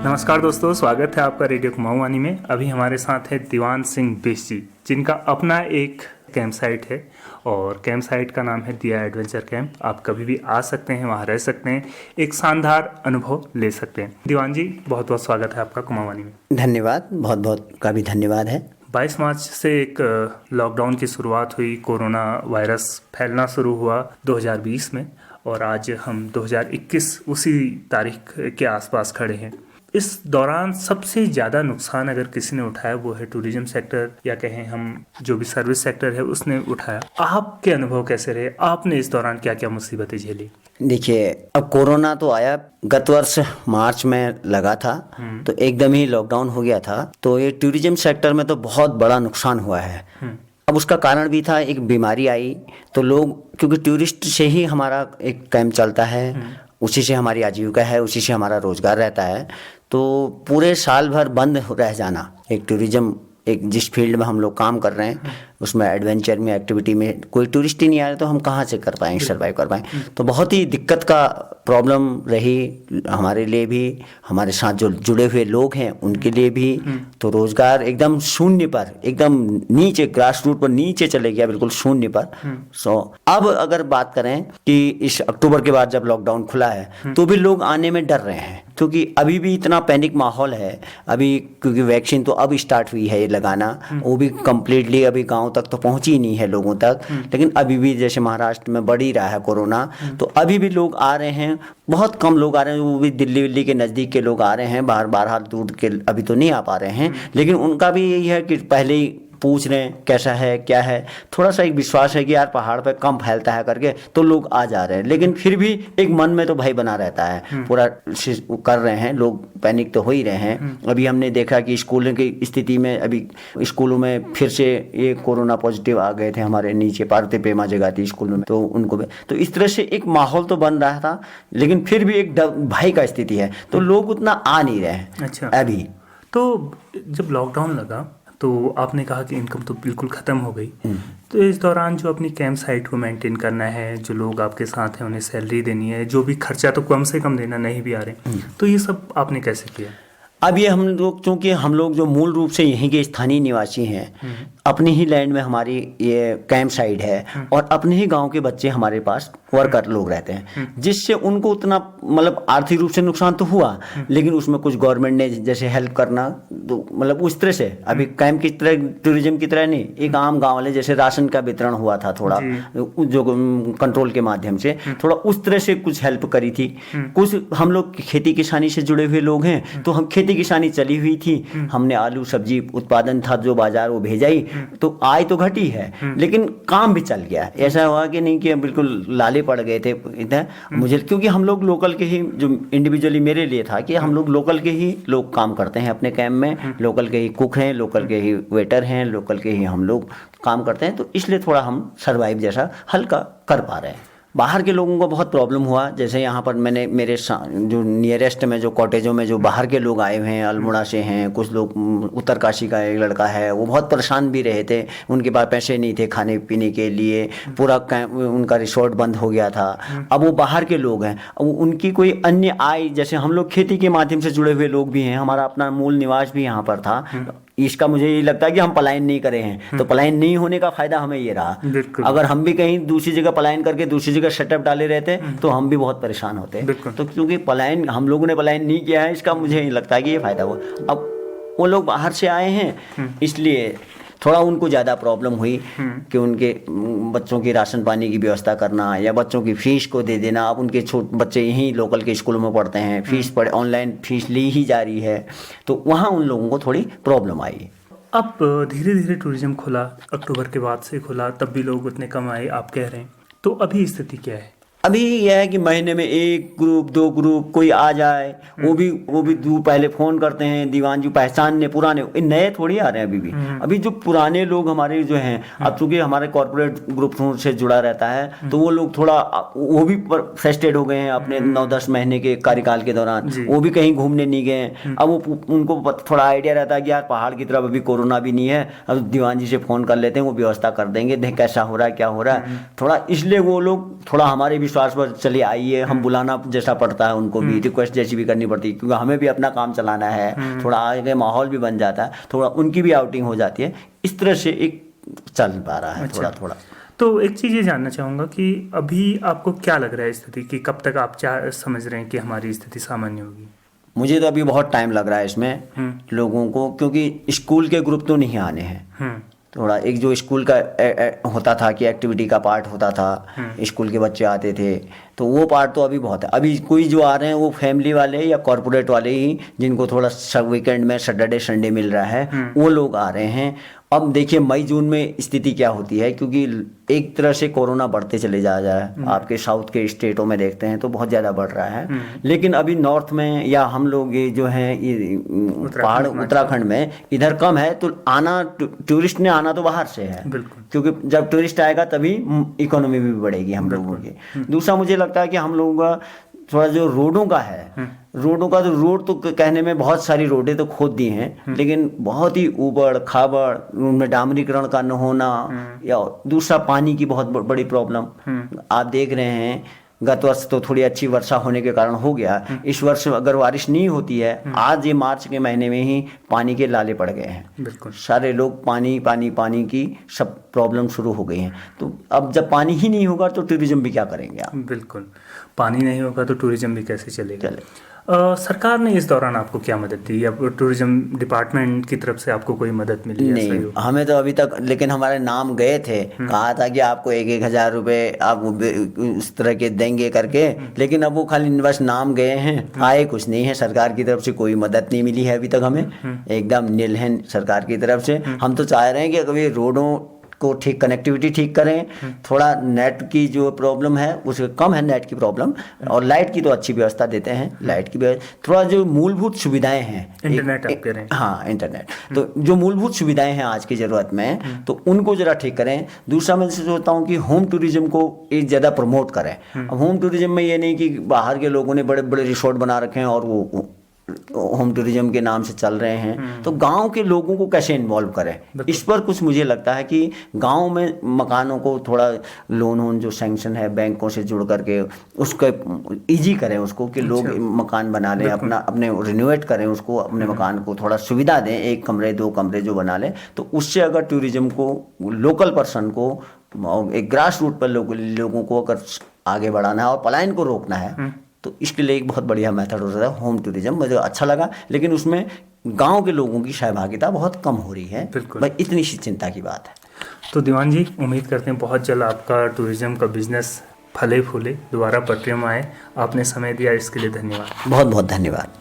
नमस्कार दोस्तों, स्वागत है आपका रेडियो कुमाऊं वानी में। अभी हमारे साथ है दीवान सिंह बिष्ट जी, जिनका अपना एक कैंप साइट है और कैंप साइट का नाम है दिया एडवेंचर कैंप। आप कभी भी आ सकते हैं, वहाँ रह सकते हैं, एक शानदार अनुभव ले सकते हैं। दीवान जी, बहुत बहुत स्वागत है आपका कुमाऊं वानी में। धन्यवाद, बहुत बहुत का भी धन्यवाद है। 22 मार्च से एक लॉकडाउन की शुरुआत हुई, कोरोना वायरस फैलना शुरू हुआ 2020 में और आज हम 2021 उसी तारीख के आसपास खड़े हैं। इस दौरान सबसे ज़्यादा नुकसान अगर किसी ने उठाया वो है टूरिज्म सेक्टर, या कहें हम जो भी सर्विस सेक्टर है उसने उठाया। आपके अनुभव कैसे रहे? आपने इस दौरान क्या क्या मुसीबतें झेली? देखिए, अब कोरोना तो आया गत वर्ष मार्च में लगा था, तो एकदम ही लॉकडाउन हो गया था। तो ये टूरिज्म सेक्टर में तो बहुत बड़ा नुकसान हुआ है। अब उसका कारण भी था, एक बीमारी आई तो लोग, क्योंकि टूरिस्ट से ही हमारा एक कैंप चलता है, उसी से हमारी आजीविका है, उसी से हमारा रोजगार रहता है। तो पूरे साल भर बंद रह जाना, एक टूरिज्म, एक जिस फील्ड में हम लोग काम कर रहे हैं उसमें एडवेंचर में, एक्टिविटी में कोई टूरिस्ट ही नहीं आ रहे तो हम कहाँ से कर पाएंगे, सर्वाइव कर पाएंगे। तो बहुत ही दिक्कत का प्रॉब्लम रही हमारे लिए भी, हमारे साथ जो जुड़े हुए लोग हैं उनके लिए भी। तो रोजगार एकदम शून्य पर, एकदम नीचे, ग्रास रूट पर नीचे चले गया, बिल्कुल शून्य पर। अब अगर बात करें कि इस अक्टूबर के बाद जब लॉकडाउन खुला है तो भी लोग आने में डर रहे हैं, क्योंकि अभी भी इतना पैनिक माहौल है। अभी क्योंकि वैक्सीन तो अब स्टार्ट हुई है ये लगाना, वो भी कम्प्लीटली अभी गांव तक तो पहुंची नहीं है लोगों तक, लेकिन अभी भी जैसे महाराष्ट्र में बढ़ ही रहा है कोरोना, तो अभी भी लोग आ रहे हैं। बहुत कम लोग आ रहे हैं, वो भी दिल्ली के नज़दीक के लोग आ रहे हैं, बाहर बाहर दूर के अभी तो नहीं आ पा रहे हैं। लेकिन उनका भी यही है कि पहले ही पूछ रहे हैं कैसा है, क्या है। थोड़ा सा एक विश्वास है कि यार पहाड़ पे कम फैलता है करके, तो लोग आ जा रहे हैं। लेकिन फिर भी एक मन में तो भय बना रहता है। पूरा कर रहे हैं लोग, पैनिक तो हो ही रहे हैं। अभी हमने देखा कि स्कूलों की स्थिति में, अभी स्कूलों में फिर से ये कोरोना पॉजिटिव आ गए थे हमारे नीचे पारते पेमा जगह थी स्कूलों में, तो उनको भी, तो इस तरह से एक माहौल तो बन रहा था, लेकिन फिर भी एक भय का स्थिति है, तो लोग उतना आ नहीं रहे हैं। अच्छा, अभी तो जब लॉकडाउन लगा तो आपने कहा कि इनकम तो बिल्कुल ख़त्म हो गई। तो इस दौरान जो अपनी कैंप साइट को मेंटेन करना है, जो लोग आपके साथ हैं उन्हें सैलरी देनी है, जो भी खर्चा तो कम से कम देना, नहीं भी आ रहे, तो ये सब आपने कैसे किया? अब ये हम लोग, चूँकि हम लोग जो मूल रूप से यहीं के स्थानीय निवासी हैं, अपनी ही लैंड में हमारी ये कैंप साइट है और अपने ही गांव के बच्चे हमारे पास वर्कर लोग रहते हैं, जिससे उनको उतना मतलब आर्थिक रूप से नुकसान तो हुआ, लेकिन उसमें कुछ गवर्नमेंट ने जैसे हेल्प करना, तो मतलब उस तरह से अभी कैंप की तरह, टूरिज्म की तरह नहीं, एक आम गाँव वाले जैसे राशन का वितरण हुआ था थोड़ा, जो कंट्रोल के माध्यम से थोड़ा उस तरह से कुछ हेल्प करी थी। कुछ हम लोग खेती किसानी से जुड़े हुए लोग हैं, तो हम खेती किसानी चली हुई थी, हमने आलू सब्जी उत्पादन था जो बाजार वो भेजाई, तो आय तो घटी है लेकिन काम भी चल गया। ऐसा हुआ कि नहीं कि बिल्कुल लाले पड़ गए थे इधर मुझे, क्योंकि हम लोग लोकल के ही, जो इंडिविजुअली मेरे लिए था कि हम लोग लोकल के ही लोग काम करते हैं अपने कैंप में, लोकल के ही कुक हैं, लोकल के ही वेटर हैं, लोकल के ही हम लोग काम करते हैं, तो इसलिए थोड़ा हम सर्वाइव जैसा हल्का कर पा रहे हैं। बाहर के लोगों को बहुत प्रॉब्लम हुआ, जैसे यहाँ पर मैंने मेरे जो नियरेस्ट में जो कॉटेजों में जो बाहर के लोग आए हुए हैं, अल्मोड़ा से हैं, कुछ लोग उत्तरकाशी का एक लड़का है, वो बहुत परेशान भी रहे थे, उनके पास पैसे नहीं थे खाने पीने के लिए, पूरा उनका रिसोर्ट बंद हो गया था। अब वो बाहर के लोग हैं, अब उनकी कोई अन्य आय, जैसे हम लोग खेती के माध्यम से जुड़े हुए लोग भी हैं, हमारा अपना मूल निवास भी यहाँ पर था, इसका मुझे ये लगता है कि हम पलायन नहीं करे हैं, तो पलायन नहीं होने का फायदा हमें ये रहा। अगर हम भी कहीं दूसरी जगह पलायन करके दूसरी जगह सेटअप डाले रहते तो हम भी बहुत परेशान होते। तो क्योंकि पलायन, हम लोगों ने पलायन नहीं किया है, इसका मुझे लगता है कि ये फायदा हुआ। अब वो लोग बाहर से आए हैं, इसलिए थोड़ा उनको ज़्यादा प्रॉब्लम हुई कि उनके बच्चों की राशन पानी की व्यवस्था करना या बच्चों की फीस को दे देना। अब उनके छोटे बच्चे यहीं लोकल के स्कूलों में पढ़ते हैं, फीस ऑनलाइन फीस ली ही जा रही है, तो वहाँ उन लोगों को थोड़ी प्रॉब्लम आई। अब धीरे धीरे टूरिज्म खुला, अक्टूबर के बाद से खुला, तब भी लोग उतने कम आए आप कह रहे हैं, तो अभी स्थिति क्या है? अभी यह है कि महीने में एक ग्रुप, दो ग्रुप कोई आ जाए, वो भी दूर पहले फोन करते हैं, दीवान जी पहचानने, पुराने, नए थोड़ी आ रहे हैं। अभी जो पुराने लोग हमारे जो हैं, अब चूंकि हमारे कॉर्पोरेट ग्रुप से जुड़ा रहता है, तो वो लोग थोड़ा, वो भी फ्रस्ट्रेट हो गए हैं अपने 9-10 महीने के कार्यकाल के दौरान, वो भी कहीं घूमने नहीं गए। अब उनको थोड़ा आइडिया रहता है कि यार पहाड़ की तरफ अभी कोरोना भी नहीं है, अब दीवान जी से फोन कर लेते हैं, वो व्यवस्था कर देंगे, देख कैसा हो रहा है, क्या हो रहा है, थोड़ा, इसलिए वो लोग थोड़ा हमारे विश्वास पर चलिए आइए, हम बुलाना जैसा पड़ता है उनको भी, रिक्वेस्ट जैसी भी करनी पड़ती है, क्योंकि हमें भी अपना काम चलाना है, थोड़ा आगे माहौल भी बन जाता है, थोड़ा उनकी भी आउटिंग हो जाती है, इस तरह से एक चल पा रहा है थोड़ा थोड़ा। तो एक चीज़ ये जानना चाहूँगा कि अभी आपको क्या लग रहा है स्थिति कि कब तक आप क्या समझ रहे हैं कि हमारी स्थिति सामान्य होगी? मुझे तो अभी बहुत टाइम लग रहा है इसमें लोगों को, क्योंकि स्कूल के ग्रुप तो नहीं आने हैं। थोड़ा एक जो स्कूल का होता था कि एक्टिविटी का पार्ट होता था, स्कूल के बच्चे आते थे, तो वो पार्ट तो अभी बहुत है। अभी कोई जो आ रहे हैं वो फैमिली वाले या कॉरपोरेट वाले ही, जिनको थोड़ा सब वीकेंड में सैटरडे संडे मिल रहा है, वो लोग आ रहे हैं। अब देखिए मई जून में स्थिति क्या होती है, क्योंकि एक तरह से कोरोना बढ़ते चले जा रहा है। आपके साउथ के स्टेटों में देखते हैं तो बहुत ज़्यादा बढ़ रहा है, लेकिन अभी नॉर्थ में या हम लोग ये जो हैं ये पहाड़ उत्तराखंड में इधर कम है। तो आना, टूरिस्ट ने आना तो बाहर से है, क्योंकि जब टूरिस्ट आएगा तभी इकोनॉमी भी बढ़ेगी हम लोगों की। दूसरा मुझे लगता है कि हम लोगों का थोड़ा जो रोडों का है, रोडों का तो रोड तो कहने में बहुत सारी रोडें तो खोद दी हैं, लेकिन बहुत ही ऊबड़ खाबड़, उनमें डामरीकरण का न होना, या दूसरा पानी की बहुत बड़ी प्रॉब्लम आप देख रहे हैं। गत वर्ष तो थोड़ी अच्छी वर्षा होने के कारण हो गया, इस वर्ष अगर बारिश नहीं होती है, आज ये मार्च के महीने में ही पानी के लाले पड़ गए हैं। सारे लोग पानी पानी पानी की सब प्रॉब्लम शुरू हो गई हैं। तो अब जब पानी ही नहीं होगा तो टूरिज्म भी क्या करेंगे आप? बिल्कुल, पानी नहीं होगा तो टूरिज्म भी कैसे चलेगा? सरकार ने इस दौरान आपको क्या मदद दी, या टूरिज्म डिपार्टमेंट की तरफ से आपको कोई मदद मिली? नहीं, हमें तो अभी तक, लेकिन हमारे नाम गए थे, कहा था कि आपको 1,000 रुपये आप उस तरह के देंगे करके, लेकिन अब वो खाली बस नाम गए हैं, आए कुछ नहीं है। सरकार की तरफ से कोई मदद नहीं मिली है अभी तक हमें, एकदम नील है सरकार की तरफ से। हम तो चाह रहे हैं कि कभी रोडों को ठीक, कनेक्टिविटी ठीक करें, थोड़ा नेट की जो प्रॉब्लम है उसके कम है नेट की प्रॉब्लम, और लाइट की तो अच्छी व्यवस्था देते हैं, लाइट की व्यवस्था, थोड़ा जो मूलभूत सुविधाएं हैं, इंटरनेट आप कह रहे हैं? हाँ, इंटरनेट, तो जो मूलभूत सुविधाएं हैं आज की ज़रूरत में, तो उनको ज़रा ठीक करें। दूसरा मैं सोचता हूँ कि होम टूरिज्म को एक ज़्यादा प्रमोट करें। अब होम टूरिज्म में ये नहीं कि बाहर के लोगों ने बड़े बड़े रिसोर्ट बना रखे हैं और वो होम टूरिज्म के नाम से चल रहे हैं, तो गांव के लोगों को कैसे इन्वॉल्व करें, इस पर कुछ मुझे लगता है कि गांव में मकानों को थोड़ा लोन जो सैंक्शन है बैंकों से जुड़ करके उसको इजी करें, उसको कि लोग मकान बना लें, अपने रिनोवेट करें उसको, अपने मकान को थोड़ा सुविधा दें, 1 कमरे 2 कमरे जो बना लें। तो उससे अगर टूरिज्म को, लोकल पर्सन को, एक ग्रास रूट पर लोगों को अगर आगे बढ़ाना है और पलायन को रोकना है, तो इसके लिए एक बहुत बढ़िया मेथड होता है होम टूरिज्म। मुझे अच्छा लगा, लेकिन उसमें गांव के लोगों की सहभागिता बहुत कम हो रही है। भाई इतनी सी चिंता की बात है। तो दीवान जी, उम्मीद करते हैं बहुत जल्द आपका टूरिज्म का बिजनेस फले फूले, दोबारा पटरियों में आए। आपने समय दिया इसके लिए धन्यवाद। बहुत बहुत धन्यवाद।